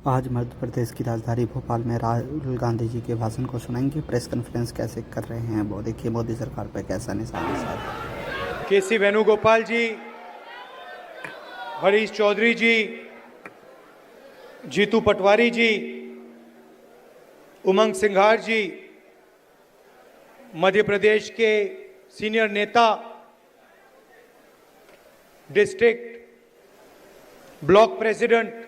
आज मध्य प्रदेश की राजधानी भोपाल में राहुल गांधी जी के भाषण को सुनाएंगे। प्रेस कॉन्फ्रेंस कैसे कर रहे हैं वो देखिए। मोदी सरकार पर कैसा निशाना साधा। केसी वेणुगोपाल जी, हरीश चौधरी जी, जीतू पटवारी जी, उमंग सिंघार जी, मध्य प्रदेश के सीनियर नेता, डिस्ट्रिक्ट ब्लॉक प्रेसिडेंट,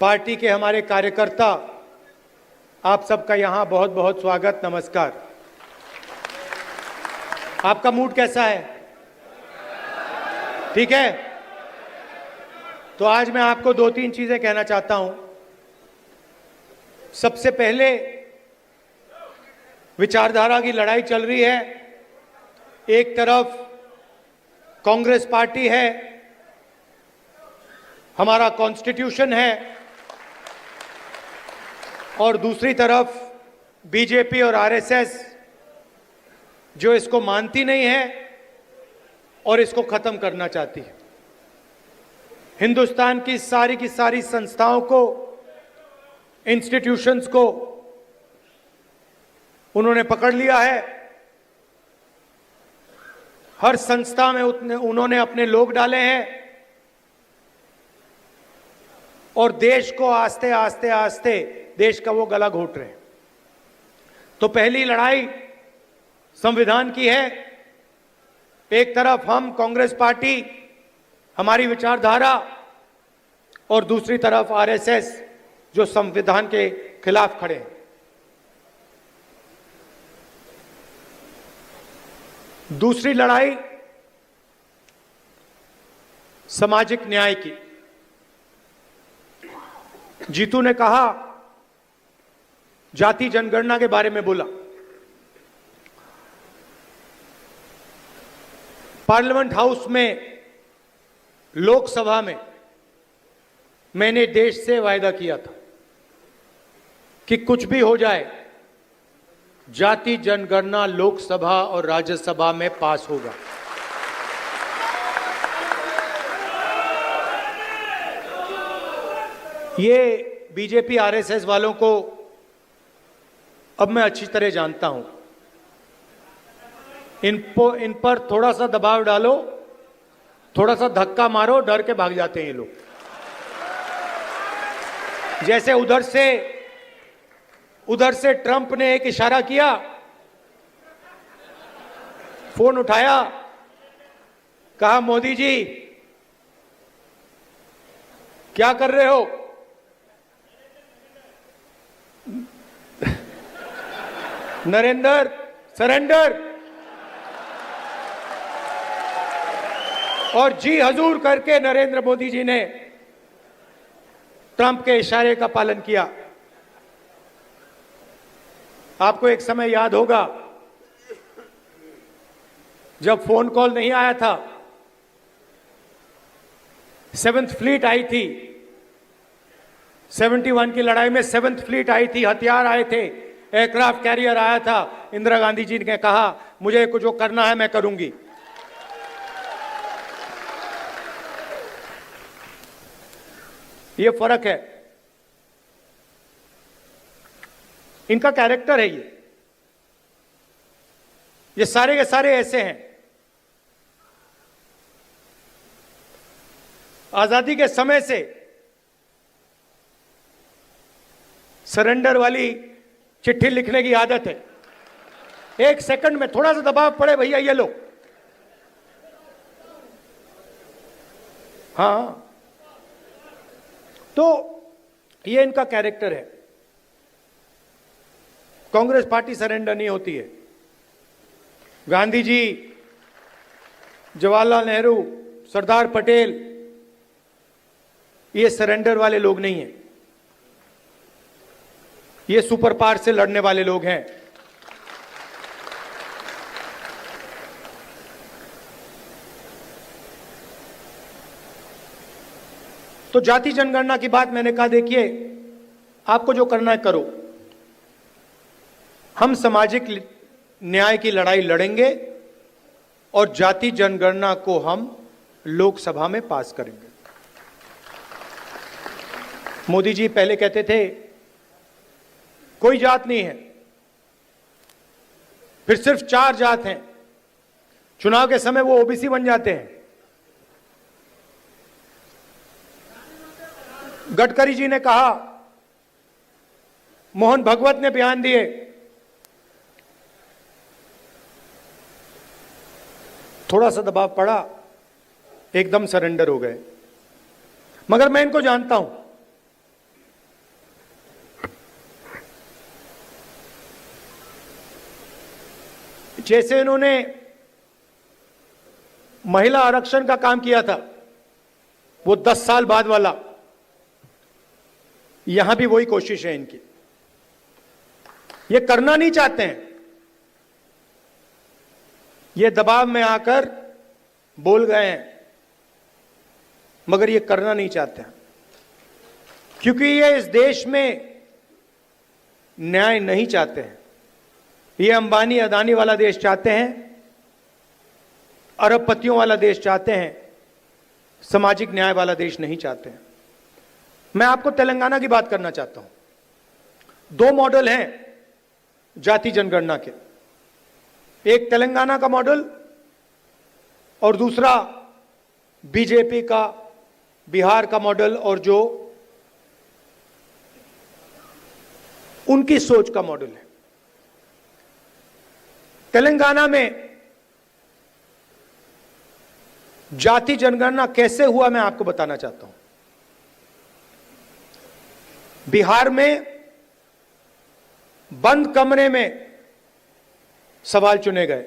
पार्टी के हमारे कार्यकर्ता, आप सबका यहां बहुत बहुत स्वागत, नमस्कार। आपका मूड कैसा है? ठीक है? तो आज मैं आपको दो तीन चीजें कहना चाहता हूं। सबसे पहले, विचारधारा की लड़ाई चल रही है। एक तरफ कांग्रेस पार्टी है, हमारा कॉन्स्टिट्यूशन है, और दूसरी तरफ बीजेपी और आरएसएस जो इसको मानती नहीं है और इसको खत्म करना चाहती है। हिंदुस्तान की सारी संस्थाओं को, इंस्टीट्यूशंस को उन्होंने पकड़ लिया है। हर संस्था में उन्होंने अपने लोग डाले हैं और देश को आस्ते आस्ते देश का वो गला घोट रहे हैं। तो पहली लड़ाई संविधान की है। एक तरफ हम कांग्रेस पार्टी, हमारी विचारधारा, और दूसरी तरफ आरएसएस जो संविधान के खिलाफ खड़े हैं। दूसरी लड़ाई सामाजिक न्याय की। जीतू ने कहा, जाति जनगणना के बारे में बोला। पार्लियामेंट हाउस में, लोकसभा में मैंने देश से वायदा किया था कि कुछ भी हो जाए, जाति जनगणना लोकसभा और राज्यसभा में पास होगा। ये बीजेपी आरएसएस वालों को अब मैं अच्छी तरह जानता हूं। इन पर थोड़ा सा दबाव डालो, थोड़ा सा धक्का मारो, डर के भाग जाते हैं ये लोग। जैसे उधर से ट्रंप ने एक इशारा किया, फोन उठाया, कहा मोदी जी क्या कर रहे हो? नरेंद्र सरेंडर, और जी हजूर करके नरेंद्र मोदी जी ने ट्रंप के इशारे का पालन किया। आपको एक समय याद होगा जब फोन कॉल नहीं आया था, 7th फ्लीट आई थी, 71 की लड़ाई में 7th फ्लीट आई थी, हथियार आए थे, एयरक्राफ्ट कैरियर आया था। इंदिरा गांधी जी ने कहा मुझे कुछ जो करना है मैं करूंगी। ये फर्क है, इनका कैरेक्टर है। ये सारे के सारे ऐसे हैं। आजादी के समय से सरेंडर वाली चिट्ठी लिखने की आदत है। एक सेकंड में थोड़ा सा दबाव पड़े, भैया ये लो। हाँ, तो ये इनका कैरेक्टर है। कांग्रेस पार्टी सरेंडर नहीं होती है। गांधी जी, जवाहरलाल नेहरू, सरदार पटेल, ये सरेंडर वाले लोग नहीं हैं। ये सुपर पावर से लड़ने वाले लोग हैं। तो जाति जनगणना की बात मैंने कहा, देखिए आपको जो करना है करो। हम सामाजिक न्याय की लड़ाई लड़ेंगे और जाति जनगणना को हम लोकसभा में पास करेंगे। मोदी जी पहले कहते थे कोई जात नहीं है, फिर सिर्फ 4 जात हैं, चुनाव के समय वो ओबीसी बन जाते हैं। गडकरी जी ने कहा, मोहन भगवत ने बयान दिए, थोड़ा सा दबाव पड़ा, एकदम सरेंडर हो गए। मगर मैं इनको जानता हूं, जैसे इन्होंने महिला आरक्षण का काम किया था, वो 10 साल बाद वाला, यहां भी वही कोशिश है इनकी। ये करना नहीं चाहते हैं, ये दबाव में आकर बोल गए हैं, मगर ये करना नहीं चाहते हैं, क्योंकि ये इस देश में न्याय नहीं चाहते हैं। ये अंबानी अदानी वाला देश चाहते हैं, अरबपतियों वाला देश चाहते हैं, सामाजिक न्याय वाला देश नहीं चाहते हैं। मैं आपको तेलंगाना की बात करना चाहता हूं। 2 मॉडल हैं जाति जनगणना के, एक तेलंगाना का मॉडल और दूसरा बीजेपी का बिहार का मॉडल, और जो उनकी सोच का मॉडल है। तेलंगाना में जाति जनगणना कैसे हुआ मैं आपको बताना चाहता हूं। बिहार में बंद कमरे में सवाल चुने गए,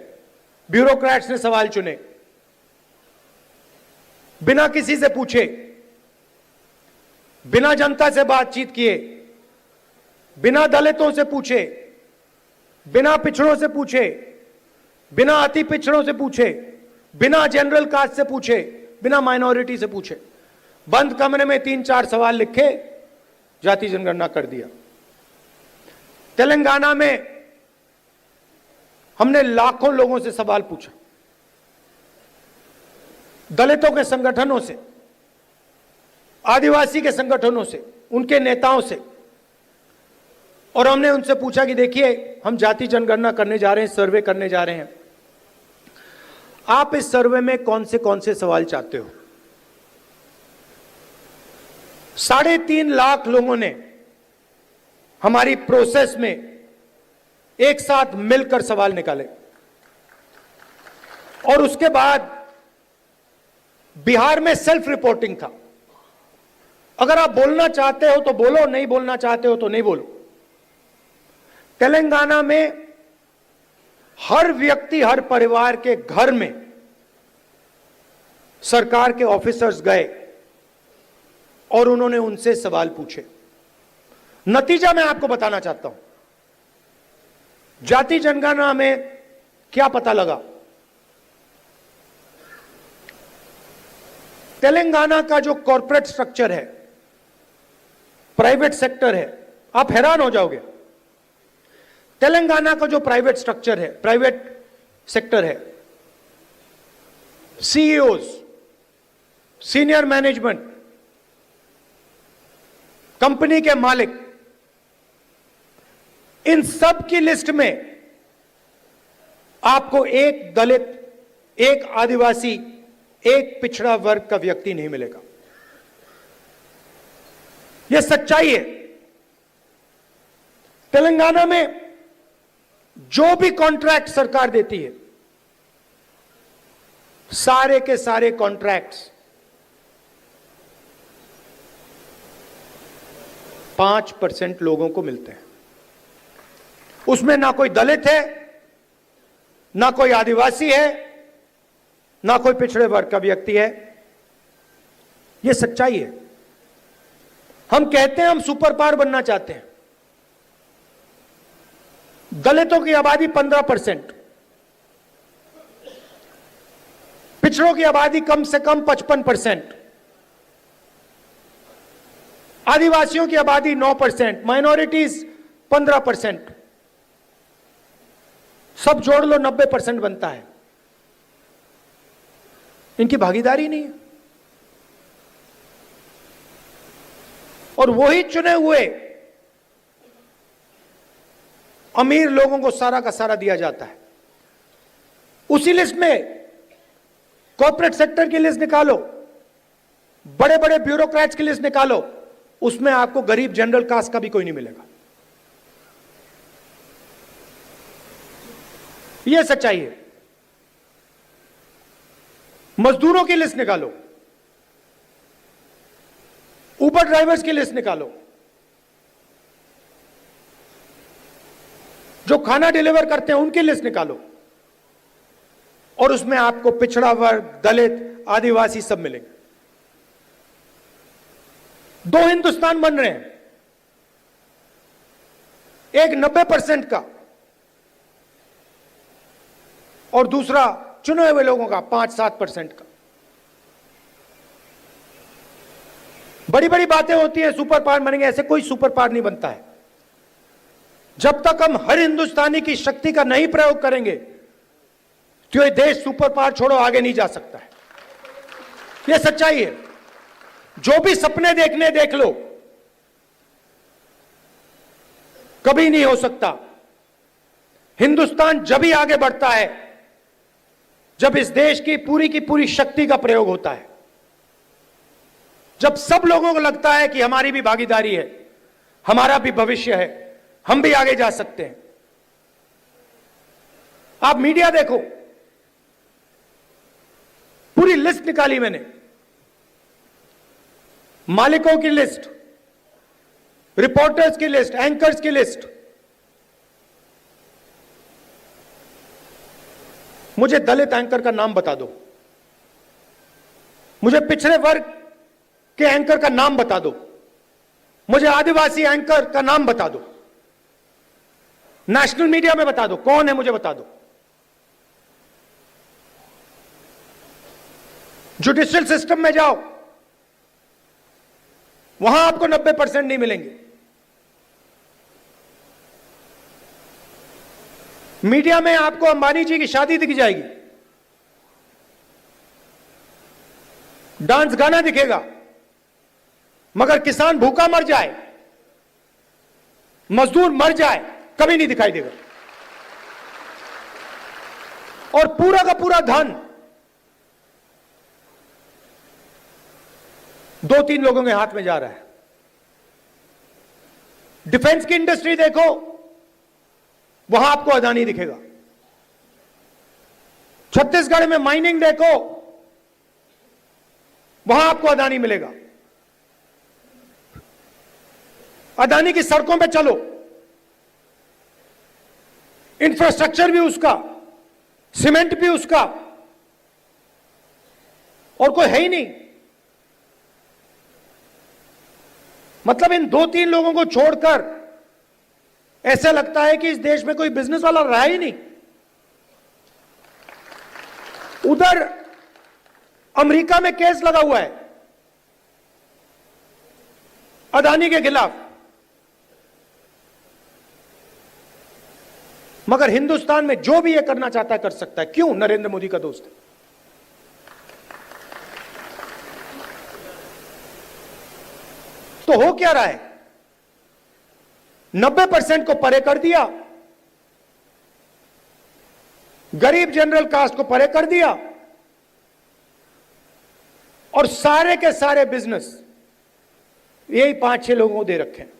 ब्यूरोक्रेट्स ने सवाल चुने, बिना किसी से पूछे, बिना जनता से बातचीत किए, बिना दलितों से पूछे, बिना पिछड़ों से पूछे, बिना अति पिछड़ों से पूछे, बिना जनरल कास्ट से पूछे, बिना माइनॉरिटी से पूछे, बंद कमरे में 3-4 सवाल लिखे, जाति जनगणना कर दिया। तेलंगाना में हमने लाखों लोगों से सवाल पूछा, दलितों के संगठनों से, आदिवासी के संगठनों से, उनके नेताओं से, और हमने उनसे पूछा कि देखिए हम जाति जनगणना करने जा रहे हैं, सर्वे करने जा रहे हैं, आप इस सर्वे में कौन से सवाल चाहते हो। 3.5 लाख लोगों ने हमारी प्रोसेस में एक साथ मिलकर सवाल निकाले, और उसके बाद बिहार में सेल्फ रिपोर्टिंग था। अगर आप बोलना चाहते हो तो बोलो, नहीं बोलना चाहते हो तो नहीं बोलो। तेलंगाना में हर व्यक्ति, हर परिवार के घर में सरकार के ऑफिसर्स गए और उन्होंने उनसे सवाल पूछे। नतीजा मैं आपको बताना चाहता हूं। जाति जनगणना में क्या पता लगा? तेलंगाना का जो कॉर्पोरेट स्ट्रक्चर है, प्राइवेट सेक्टर है, आप हैरान हो जाओगे। तेलंगाना का जो प्राइवेट स्ट्रक्चर है, प्राइवेट सेक्टर है, सीईओज, सीनियर मैनेजमेंट, कंपनी के मालिक, इन सब की लिस्ट में आपको एक दलित, एक आदिवासी, एक पिछड़ा वर्ग का व्यक्ति नहीं मिलेगा। यह सच्चाई है। तेलंगाना में जो भी कॉन्ट्रैक्ट सरकार देती है, सारे के सारे कॉन्ट्रैक्ट्स 5% लोगों को मिलते हैं। उसमें ना कोई दलित है, ना कोई आदिवासी है, ना कोई पिछड़े वर्ग का व्यक्ति है। यह सच्चाई है। हम कहते हैं हम सुपर पावर बनना चाहते हैं। दलितों की आबादी 15%, पिछड़ों की आबादी कम से कम 55%, आदिवासियों की आबादी 9%, माइनॉरिटीज 15%, सब जोड़ लो 90% बनता है। इनकी भागीदारी नहीं है। और वही चुने हुए अमीर लोगों को सारा का सारा दिया जाता है। उसी लिस्ट में कॉर्पोरेट सेक्टर की लिस्ट निकालो, बड़े बड़े ब्यूरोक्रेट्स की लिस्ट निकालो, उसमें आपको गरीब जनरल कास्ट का भी कोई नहीं मिलेगा। यह सच्चाई है। मजदूरों की लिस्ट निकालो, उबर ड्राइवर्स की लिस्ट निकालो, जो खाना डिलीवर करते हैं उनकी लिस्ट निकालो, और उसमें आपको पिछड़ा वर्ग, दलित, आदिवासी सब मिलेंगे। दो हिंदुस्तान बन रहे हैं, एक 90% का और दूसरा चुने हुए लोगों का 5-7% का। बड़ी बड़ी बातें होती हैं सुपर पावर बनेंगे, ऐसे कोई सुपर पावर नहीं बनता है। जब तक हम हर हिंदुस्तानी की शक्ति का नहीं प्रयोग करेंगे तो ये देश सुपर पावर छोड़ो आगे नहीं जा सकता है। यह सच्चाई है। जो भी सपने देखने देख लो, कभी नहीं हो सकता। हिंदुस्तान जब ही आगे बढ़ता है जब इस देश की पूरी शक्ति का प्रयोग होता है, जब सब लोगों को लगता है कि हमारी भी भागीदारी है, हमारा भी भविष्य है, हम भी आगे जा सकते हैं। आप मीडिया देखो, पूरी लिस्ट निकाली मैंने, मालिकों की लिस्ट, रिपोर्टर्स की लिस्ट, एंकर्स की लिस्ट। मुझे दलित एंकर का नाम बता दो, मुझे पिछड़े वर्ग के एंकर का नाम बता दो, मुझे आदिवासी एंकर का नाम बता दो, नेशनल मीडिया में बता दो कौन है, मुझे बता दो। जुडिशियल सिस्टम में जाओ, वहां आपको 90% नहीं मिलेंगे। मीडिया में आपको अंबानी जी की शादी दिख जाएगी, डांस गाना दिखेगा, मगर किसान भूखा मर जाए, मजदूर मर जाए, कभी नहीं दिखाई देगा। और पूरा का पूरा धन 2-3 लोगों के हाथ में जा रहा है। डिफेंस की इंडस्ट्री देखो, वहां आपको अदानी दिखेगा। छत्तीसगढ़ में माइनिंग देखो, वहां आपको अदानी मिलेगा। अदानी की सड़कों पे चलो, इंफ्रास्ट्रक्चर भी उसका, सीमेंट भी उसका, और कोई है ही नहीं। मतलब इन 2-3 लोगों को छोड़कर ऐसा लगता है कि इस देश में कोई बिजनेस वाला रहा ही नहीं। उधर अमेरिका में केस लगा हुआ है अदानी के खिलाफ, मगर हिंदुस्तान में जो भी ये करना चाहता है कर सकता है। क्यों? नरेंद्र मोदी का दोस्त है। तो हो क्या रहा है? 90% को परे कर दिया, गरीब जनरल कास्ट को परे कर दिया, और सारे के सारे बिजनेस यही 5-6 लोगों को दे रखे हैं।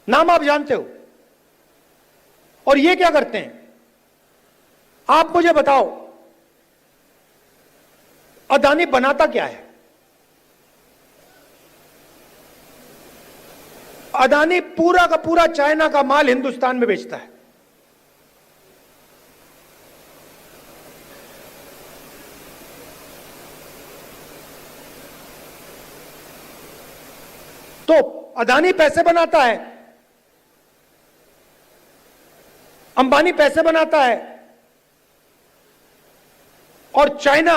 नाम आप जानते हो। और ये क्या करते हैं? आप मुझे बताओ, अदानी बनाता क्या है? अदानी पूरा का पूरा चाइना का माल हिंदुस्तान में बेचता है। तो अदानी पैसे बनाता है, अंबानी पैसे बनाता है, और चाइना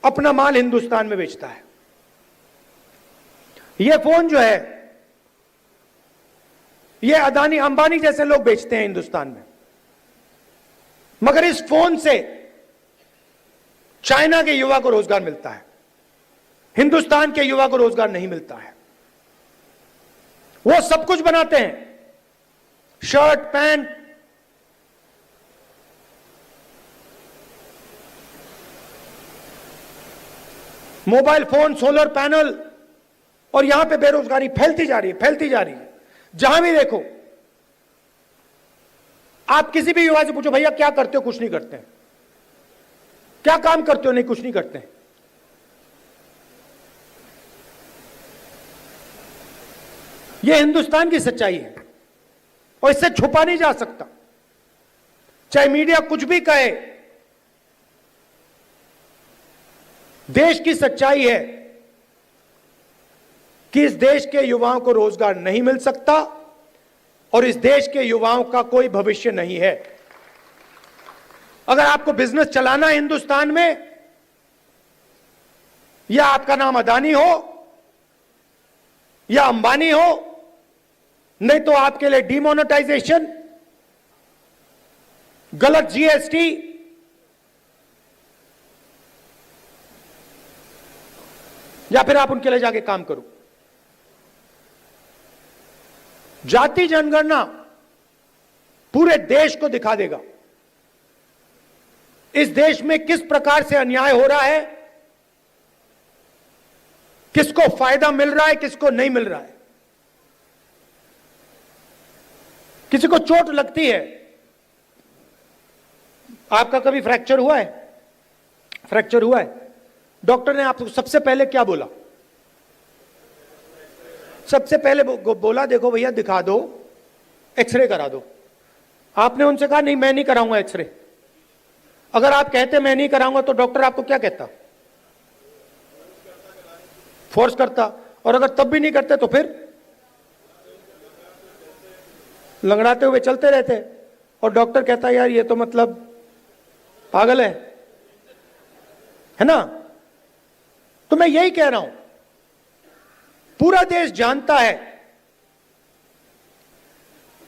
अपना माल हिंदुस्तान में बेचता है। यह फोन जो है, यह अदानी अंबानी जैसे लोग बेचते हैं हिंदुस्तान में, मगर इस फोन से चाइना के युवा को रोजगार मिलता है, हिंदुस्तान के युवा को रोजगार नहीं मिलता है। वो सब कुछ बनाते हैं, shirt pant, mobile phone, solar panel, और यहां पे बेरोजगारी फैलती जा रही है, फैलती जा रही है। जहां भी देखो, आप किसी भी युवा से पूछो, भैया क्या करते हो? कुछ नहीं करते हैं। क्या काम करते हो? नहीं, कुछ नहीं करते हैं। यह हिंदुस्तान की सच्चाई है और इससे छुपा नहीं जा सकता, चाहे मीडिया कुछ भी कहे। देश की सच्चाई है कि इस देश के युवाओं को रोजगार नहीं मिल सकता और इस देश के युवाओं का कोई भविष्य नहीं है। अगर आपको बिजनेस चलाना है हिंदुस्तान में, या आपका नाम अदानी हो या अंबानी हो, नहीं तो आपके लिए डिमोनेटाइजेशन, गलत जीएसटी, या फिर आप उनके लिए जाके काम करो। जाति जनगणना पूरे देश को दिखा देगा इस देश में किस प्रकार से अन्याय हो रहा है, किसको फायदा मिल रहा है, किसको नहीं मिल रहा है। किसी को चोट लगती है, आपका कभी फ्रैक्चर हुआ है? फ्रैक्चर हुआ है, डॉक्टर ने आपको सबसे पहले क्या बोला? सबसे पहले बोला देखो भैया दिखा दो, एक्सरे करा दो। आपने उनसे कहा नहीं मैं नहीं कराऊंगा एक्सरे। अगर आप कहते मैं नहीं कराऊंगा तो डॉक्टर आपको क्या कहता? फोर्स करता। और अगर तब भी नहीं करते तो फिर लंगड़ाते हुए चलते रहते और डॉक्टर कहता यार ये तो मतलब पागल है ना। तो मैं यही कह रहा हूं, पूरा देश जानता है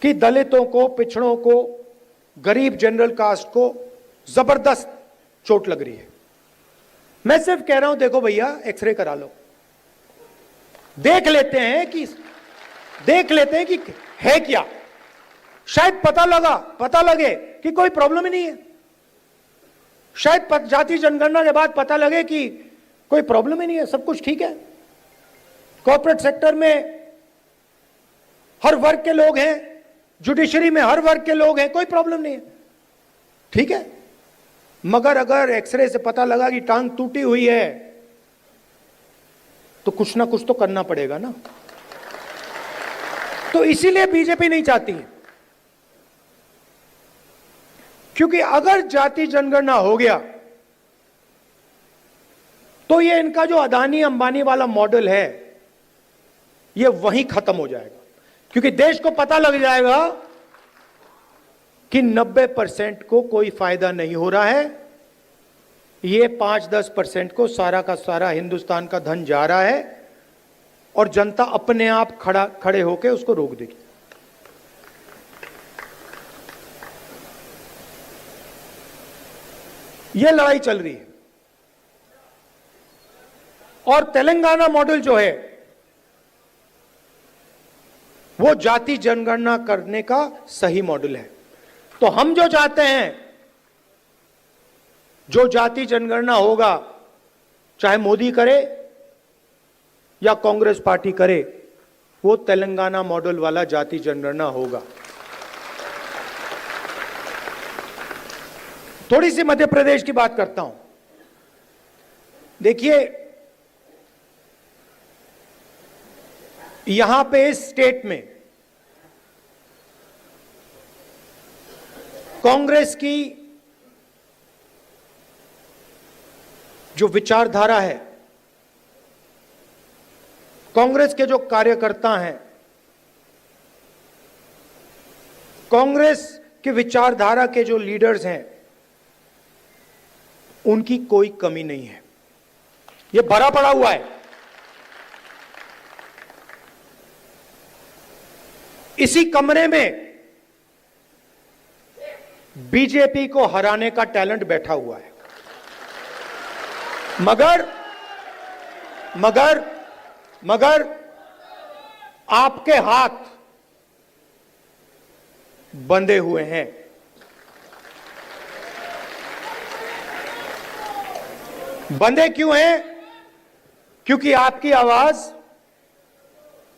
कि दलितों को, पिछड़ों को, गरीब जनरल कास्ट को जबरदस्त चोट लग रही है। मैं सिर्फ कह रहा हूं देखो भैया एक्सरे करा लो, देख लेते हैं कि है क्या। शायद पता लगे कि कोई प्रॉब्लम ही नहीं है। शायद जाति जनगणना के बाद पता लगे कि कोई प्रॉब्लम ही नहीं है, सब कुछ ठीक है। कॉर्पोरेट सेक्टर में हर वर्ग के लोग हैं, जुडिशरी में हर वर्ग के लोग हैं, कोई प्रॉब्लम नहीं है, ठीक है। मगर अगर एक्सरे से पता लगा कि टांग टूटी हुई है तो कुछ ना कुछ तो करना पड़ेगा ना। तो इसीलिए बीजेपी नहीं चाहती है, क्योंकि अगर जाति जनगणना हो गया तो ये इनका जो अदानी अंबानी वाला मॉडल है ये वहीं खत्म हो जाएगा। क्योंकि देश को पता लग जाएगा कि 90% को कोई फायदा नहीं हो रहा है, ये 5-10% को सारा का सारा हिंदुस्तान का धन जा रहा है और जनता अपने आप खड़े होकर उसको रोक देगी। ये लड़ाई चल रही है। और तेलंगाना मॉडल जो है वो जाति जनगणना करने का सही मॉडल है। तो हम जो चाहते हैं, जो जाति जनगणना होगा, चाहे मोदी करे या कांग्रेस पार्टी करे, वो तेलंगाना मॉडल वाला जाति जनगणना होगा। थोड़ी सी मध्य प्रदेश की बात करता हूं। देखिए यहां पे इस स्टेट में कांग्रेस की जो विचारधारा है, कांग्रेस के जो कार्यकर्ता हैं, कांग्रेस की विचारधारा के जो लीडर्स हैं, उनकी कोई कमी नहीं है। यह भरा पड़ा हुआ है। इसी कमरे में बीजेपी को हराने का टैलेंट बैठा हुआ है। मगर आपके हाथ बंधे हुए हैं। बंधे क्यों हैं? क्योंकि आपकी आवाज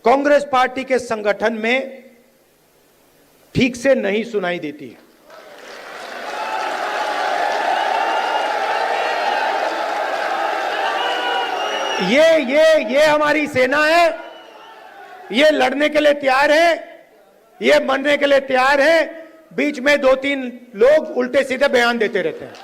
कांग्रेस पार्टी के संगठन में ठीक से नहीं सुनाई देती है। ये हमारी सेना है, ये लड़ने के लिए तैयार है, ये मरने के लिए तैयार है। बीच में 2-3 लोग उल्टे सीधे बयान देते रहते हैं।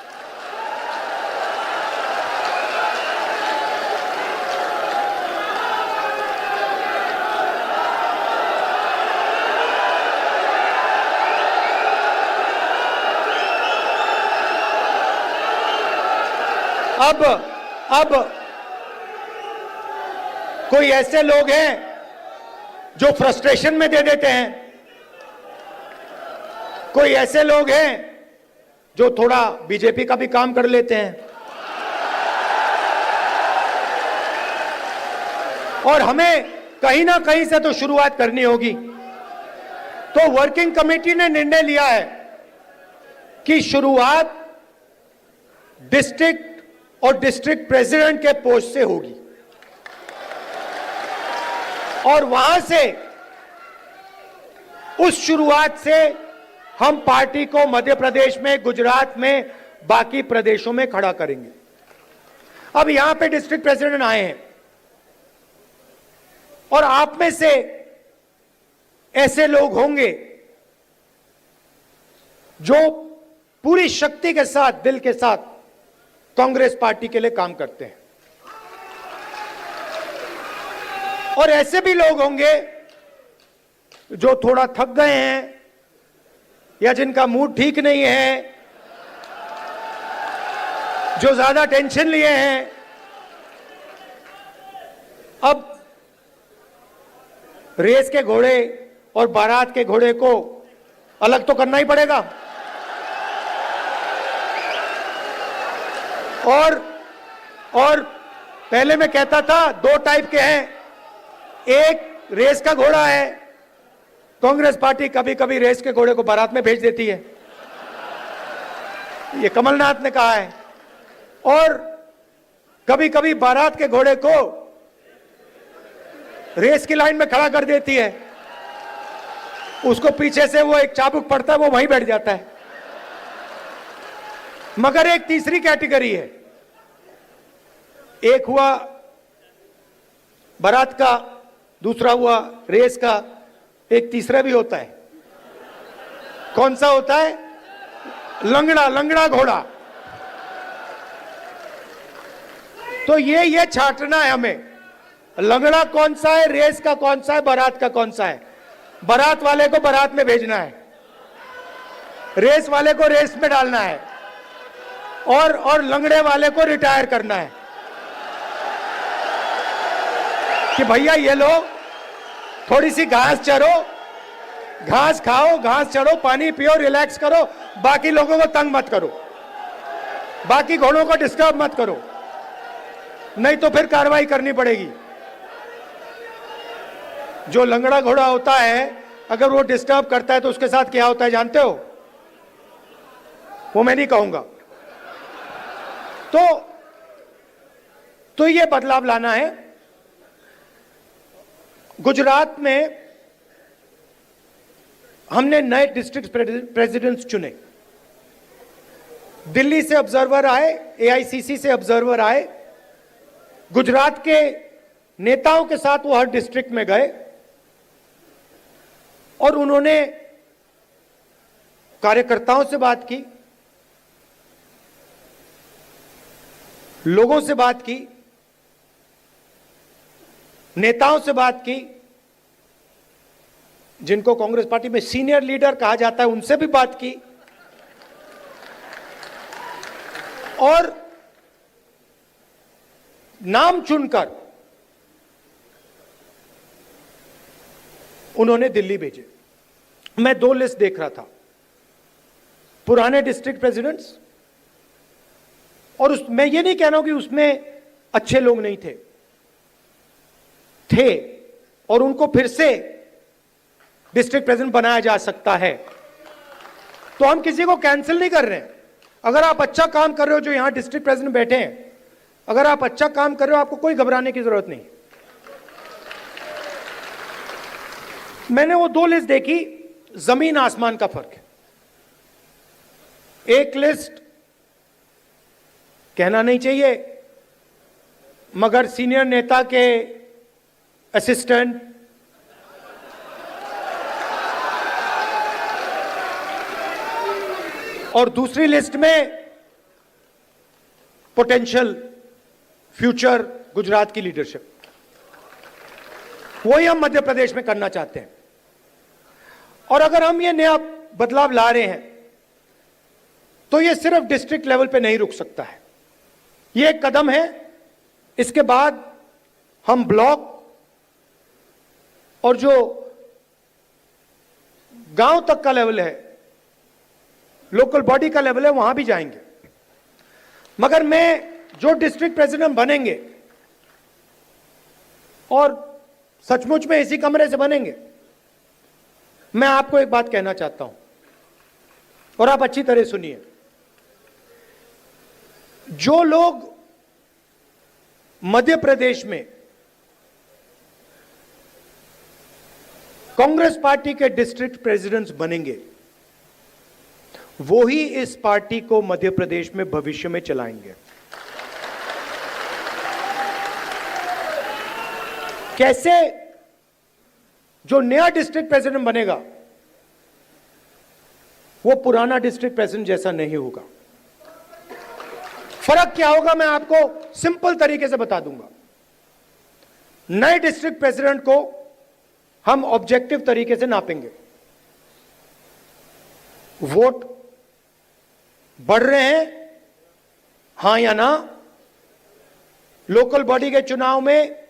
अब कोई ऐसे लोग हैं जो फ्रस्ट्रेशन में दे देते हैं, कोई ऐसे लोग हैं जो थोड़ा बीजेपी का भी काम कर लेते हैं, और हमें कहीं ना कहीं से तो शुरुआत करनी होगी। तो वर्किंग कमेटी ने निर्णय लिया है कि शुरुआत डिस्ट्रिक्ट और डिस्ट्रिक्ट प्रेसिडेंट के पोस्ट से होगी, और वहां से, उस शुरुआत से हम पार्टी को मध्य प्रदेश में, गुजरात में, बाकी प्रदेशों में खड़ा करेंगे। अब यहां पे डिस्ट्रिक्ट प्रेसिडेंट आए हैं, और आप में से ऐसे लोग होंगे जो पूरी शक्ति के साथ, दिल के साथ कांग्रेस पार्टी के लिए काम करते हैं, और ऐसे भी लोग होंगे जो थोड़ा थक गए हैं या जिनका मूड ठीक नहीं है, जो ज्यादा टेंशन लिए हैं। अब रेस के घोड़े और बारात के घोड़े को अलग तो करना ही पड़ेगा, और पहले मैं कहता था 2 टाइप के हैं। एक रेस का घोड़ा है, कांग्रेस पार्टी कभी कभी रेस के घोड़े को बारात में भेज देती है, ये कमलनाथ ने कहा है, और कभी कभी बारात के घोड़े को रेस की लाइन में खड़ा कर देती है, उसको पीछे से वो एक चाबुक पड़ता है, वो वहीं बैठ जाता है। मगर एक तीसरी कैटेगरी है, एक हुआ बारात का, दूसरा हुआ रेस का, एक तीसरा भी होता है। कौन सा होता है? लंगड़ा घोड़ा। तो ये छांटना है हमें, लंगड़ा कौन सा है, रेस का कौन सा है, बारात का कौन सा है। बारात वाले को बारात में भेजना है, रेस वाले को रेस में डालना है, और लंगड़े वाले को रिटायर करना है कि भैया ये लो, थोड़ी सी घास चरो, घास खाओ, घास चढ़ो, पानी पियो, रिलैक्स करो, बाकी लोगों को तंग मत करो, बाकी घोड़ों को डिस्टर्ब मत करो, नहीं तो फिर कार्रवाई करनी पड़ेगी। जो लंगड़ा घोड़ा होता है, अगर वो डिस्टर्ब करता है तो उसके साथ क्या होता है जानते हो? वो मैं नहीं कहूंगा। तो ये बदलाव लाना है। गुजरात में हमने नए डिस्ट्रिक्ट प्रेसिडेंट्स चुने, दिल्ली से ऑब्जर्वर आए, एआईसीसी से ऑब्जर्वर आए, गुजरात के नेताओं के साथ वो हर डिस्ट्रिक्ट में गए, और उन्होंने कार्यकर्ताओं से बात की, लोगों से बात की, नेताओं से बात की, जिनको कांग्रेस पार्टी में सीनियर लीडर कहा जाता है, उनसे भी बात की, और नाम चुनकर उन्होंने दिल्ली भेजे। मैं 2 लिस्ट देख रहा था, पुराने डिस्ट्रिक्ट प्रेसिडेंट्स, और मैं ये नहीं कह रहा हूं कि उसमें अच्छे लोग नहीं थे, और उनको फिर से डिस्ट्रिक्ट प्रेसिडेंट बनाया जा सकता है। तो हम किसी को कैंसिल नहीं कर रहे हैं। अगर आप अच्छा काम कर रहे हो, जो यहां डिस्ट्रिक्ट प्रेसिडेंट बैठे हैं, अगर आप अच्छा काम कर रहे हो, आपको कोई घबराने की जरूरत नहीं। मैंने वो 2 लिस्ट देखी, जमीन आसमान का फर्क है। एक लिस्ट कहना नहीं चाहिए, मगर सीनियर नेता के असिस्टेंट, और दूसरी लिस्ट में पोटेंशियल फ्यूचर गुजरात की लीडरशिप। वही हम मध्य प्रदेश में करना चाहते हैं। और अगर हम ये नया बदलाव ला रहे हैं तो ये सिर्फ डिस्ट्रिक्ट लेवल पे नहीं रुक सकता है। ये एक कदम है। इसके बाद हम ब्लॉक और जो गांव तक का लेवल है, लोकल बॉडी का लेवल है, वहां भी जाएंगे। मगर मैं जो डिस्ट्रिक्ट प्रेसिडेंट बनेंगे, और सचमुच में इसी कमरे से बनेंगे, मैं आपको एक बात कहना चाहता हूं और आप अच्छी तरह सुनिए। जो लोग मध्य प्रदेश में कांग्रेस पार्टी के डिस्ट्रिक्ट प्रेसिडेंट्स बनेंगे, वो ही इस पार्टी को मध्य प्रदेश में भविष्य में चलाएंगे। कैसे? जो नया डिस्ट्रिक्ट प्रेसिडेंट बनेगा वो पुराना डिस्ट्रिक्ट प्रेसिडेंट जैसा नहीं होगा। फर्क क्या होगा मैं आपको सिंपल तरीके से बता दूंगा। नए डिस्ट्रिक्ट प्रेसिडेंट को हम ऑब्जेक्टिव तरीके से नापेंगे। वोट बढ़ रहे हैं, हां या ना? लोकल बॉडी के चुनाव में,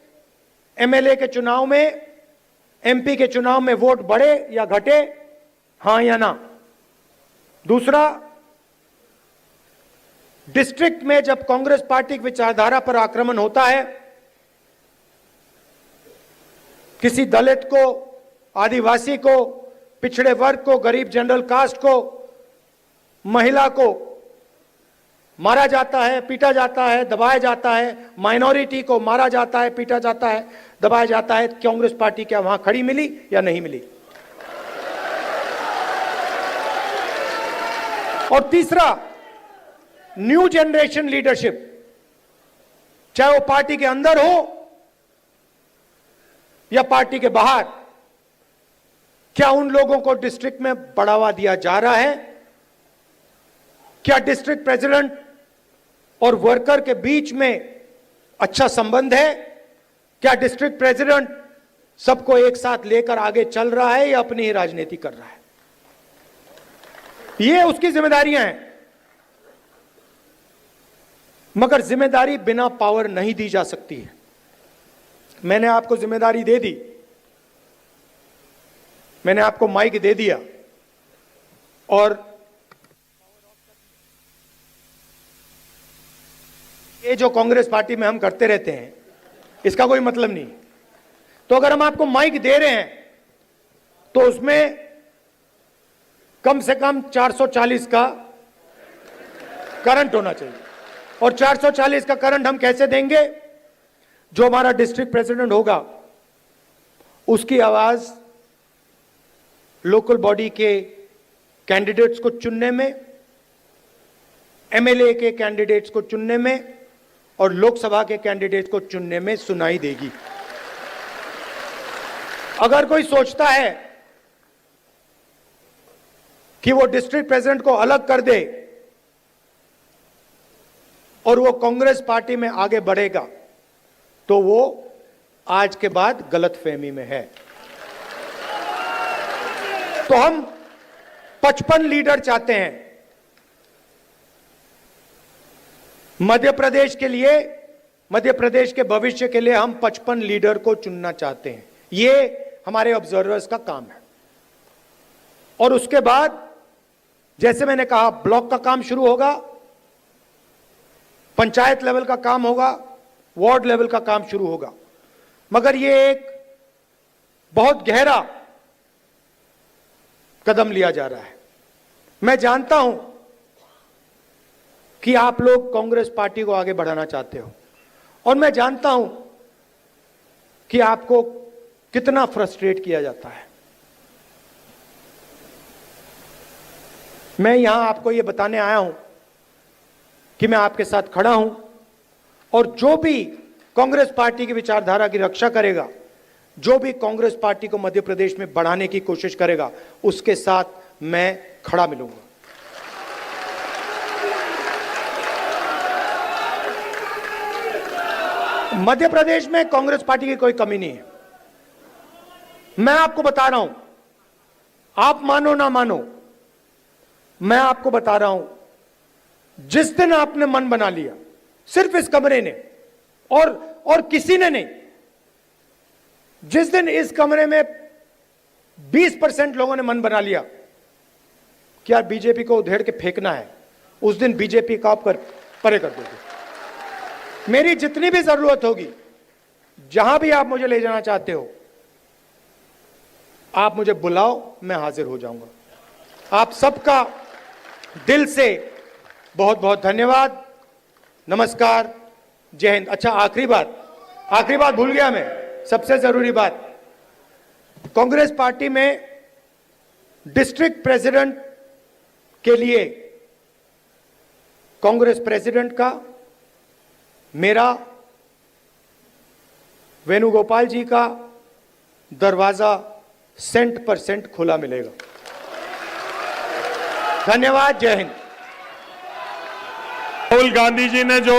एमएलए के चुनाव में, एमपी के चुनाव में वोट बढ़े या घटे, हां या ना? दूसरा, डिस्ट्रिक्ट में जब कांग्रेस पार्टी की विचारधारा पर आक्रमण होता है, किसी दलित को, आदिवासी को, पिछड़े वर्ग को, गरीब जनरल कास्ट को, महिला को मारा जाता है, पीटा जाता है, दबाया जाता है, माइनॉरिटी को मारा जाता है, पीटा जाता है, दबाया जाता है, कांग्रेस पार्टी क्या वहां खड़ी मिली या नहीं मिली? और तीसरा, न्यू जनरेशन लीडरशिप, चाहे वो पार्टी के अंदर हो या पार्टी के बाहर, क्या उन लोगों को डिस्ट्रिक्ट में बढ़ावा दिया जा रहा है? क्या डिस्ट्रिक्ट प्रेसिडेंट और वर्कर के बीच में अच्छा संबंध है? क्या डिस्ट्रिक्ट प्रेसिडेंट सबको एक साथ लेकर आगे चल रहा है या अपनी ही राजनीति कर रहा है? ये उसकी जिम्मेदारियां हैं। मगर जिम्मेदारी बिना पावर नहीं दी जा सकती है। मैंने आपको जिम्मेदारी दे दी, मैंने आपको माइक दे दिया, और ये जो कांग्रेस पार्टी में हम करते रहते हैं, इसका कोई मतलब नहीं। तो अगर हम आपको माइक दे रहे हैं तो उसमें कम से कम 440 का करंट होना चाहिए। और 440 का करंट हम कैसे देंगे? जो हमारा डिस्ट्रिक्ट प्रेसिडेंट होगा उसकी आवाज लोकल बॉडी के कैंडिडेट्स को चुनने में, एमएलए के कैंडिडेट्स को चुनने में और लोकसभा के कैंडिडेट को चुनने में सुनाई देगी। अगर कोई सोचता है कि वो डिस्ट्रिक्ट प्रेसिडेंट को अलग कर दे और वो कांग्रेस पार्टी में आगे बढ़ेगा, तो वो आज के बाद गलतफहमी में है। तो हम 55 लीडर चाहते हैं मध्य प्रदेश के लिए, मध्य प्रदेश के भविष्य के लिए हम 55 लीडर को चुनना चाहते हैं। ये हमारे ऑब्जर्वर्स का काम है। और उसके बाद जैसे मैंने कहा, ब्लॉक का काम शुरू होगा, पंचायत लेवल का काम होगा, वार्ड लेवल का काम शुरू होगा। मगर ये एक बहुत गहरा कदम लिया जा रहा है। मैं जानता हूं कि आप लोग कांग्रेस पार्टी को आगे बढ़ाना चाहते हो और मैं जानता हूं कि आपको कितना फ्रस्ट्रेट किया जाता है। मैं यहां आपको यह बताने आया हूं कि मैं आपके साथ खड़ा हूं और जो भी कांग्रेस पार्टी की विचारधारा की रक्षा करेगा, जो भी कांग्रेस पार्टी को मध्य प्रदेश में बढ़ाने की कोशिश करेगा, उसके साथ मैं खड़ा मिलूंगा। मध्य प्रदेश में कांग्रेस पार्टी की कोई कमी नहीं है। मैं आपको बता रहा हूं, आप मानो ना मानो, मैं आपको बता रहा हूं, जिस दिन आपने मन बना लिया, सिर्फ इस कमरे ने और किसी ने नहीं, जिस दिन इस कमरे में 20% लोगों ने मन बना लिया कि यार बीजेपी को उधेड़ के फेंकना है, उस दिन बीजेपी का आप परे कर दोगे। मेरी जितनी भी जरूरत होगी, जहां भी आप मुझे ले जाना चाहते हो, आप मुझे बुलाओ, मैं हाजिर हो जाऊंगा। आप सबका दिल से बहुत बहुत धन्यवाद। नमस्कार, जय हिंद। अच्छा, आखिरी बात भूल गया मैं, सबसे जरूरी बात, कांग्रेस पार्टी में डिस्ट्रिक्ट प्रेसिडेंट के लिए कांग्रेस प्रेसिडेंट का मेरा वेणुगोपाल जी का दरवाजा 100% खुला मिलेगा। धन्यवाद, जय हिंद। राहुल गांधी जी ने जो